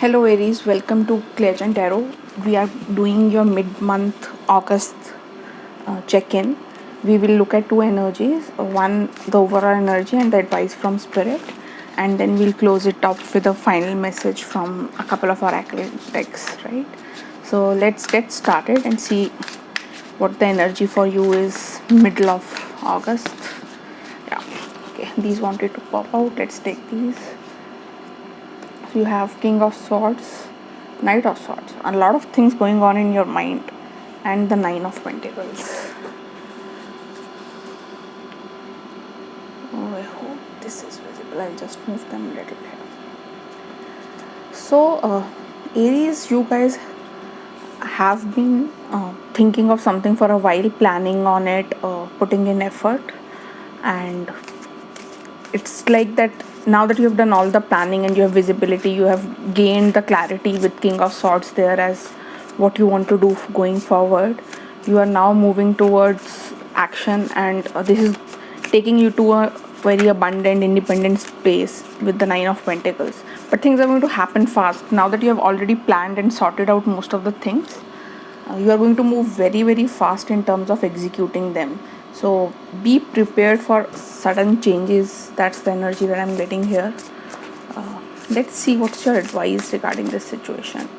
Hello Aries, welcome to Clairgent Tarot. We are doing your mid-month August check-in. We will look at two energies, one the overall energy and the advice from spirit, and then we'll close it up with a final message from a couple of oracle decks, right? So let's get started and see what the energy for you is middle of August. Yeah, okay, these wanted to pop out. Let's take these. You have King of Swords, Knight of Swords, a lot of things going on in your mind, and the Nine of Pentacles. Oh, I hope this is visible. I'll just move them a little bit. So, Aries, you guys have been thinking of something for a while, planning on it, putting in effort, and it's like that now that you have done all the planning and you have visibility, you have gained the clarity with King of Swords there as what you want to do going forward. You are now moving towards action, and this is taking you to a very abundant, independent space with the Nine of Pentacles. But things are going to happen fast now that you have already planned and sorted out most of the things. You are going to move very, very fast in terms of executing them. So be prepared for sudden changes. That's the energy that I'm getting here. Let's see what's your advice regarding this situation.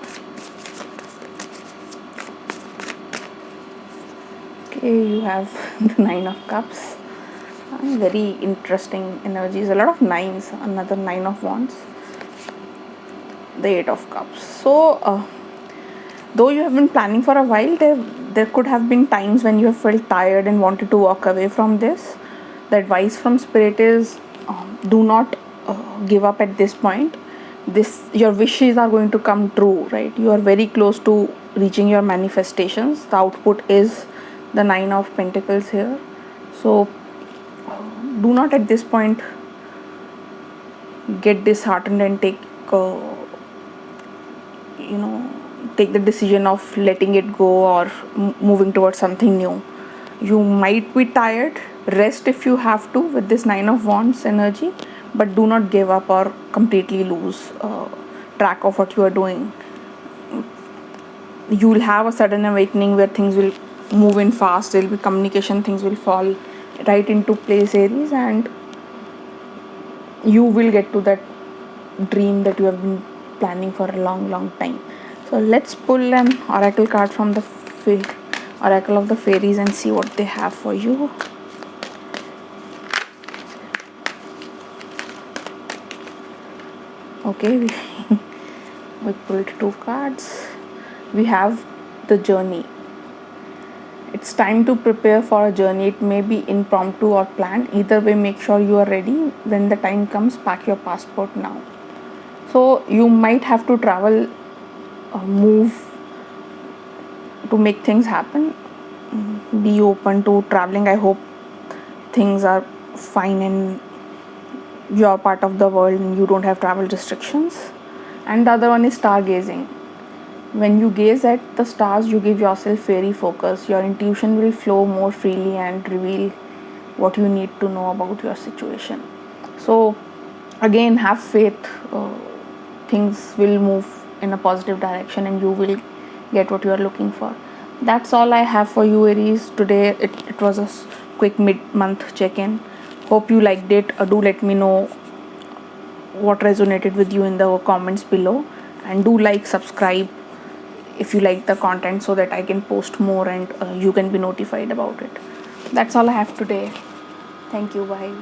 Okay, you have the Nine of Cups. Very interesting energies. A lot of nines. Another Nine of Wands. The Eight of Cups. So though you have been planning for a while, there could have been times when you have felt tired and wanted to walk away from this. The advice from spirit is do not give up at this point. Your wishes are going to come true, right? You are very close to reaching your manifestations. The output is the Nine of Pentacles here. So do not at this point get disheartened and take the decision of letting it go or moving towards something new. You might be tired. Rest if you have to with this Nine of Wands energy, but do not give up or completely lose track of what you are doing. You will have a sudden awakening where things will move in fast. There will be communication, things will fall right into place, Aries, and you will get to that dream that you have been planning for a long time. So let's pull an oracle card from the oracle of the fairies and see what they have for you. Okay, we pulled two cards. We have the journey. It's time to prepare for a journey. It may be impromptu or planned. Either way, make sure you are ready. When the time comes, pack your passport now. So you might have to travel, move to make things happen. Be open to traveling. I hope things are fine in your part of the world and you don't have travel restrictions. And the other one is stargazing. When you gaze at the stars, you give yourself fairy focus. Your intuition will flow more freely and reveal what you need to know about your situation. So again, have faith. Things will move in a positive direction and you will get what you are looking for. That's all I have for you, Aries. Today it was a quick mid-month check-in. Hope you liked it. Do let me know what resonated with you in the comments below, and do like, subscribe if you like the content so that I can post more and you can be notified about it. That's all I have today. Thank you. Bye.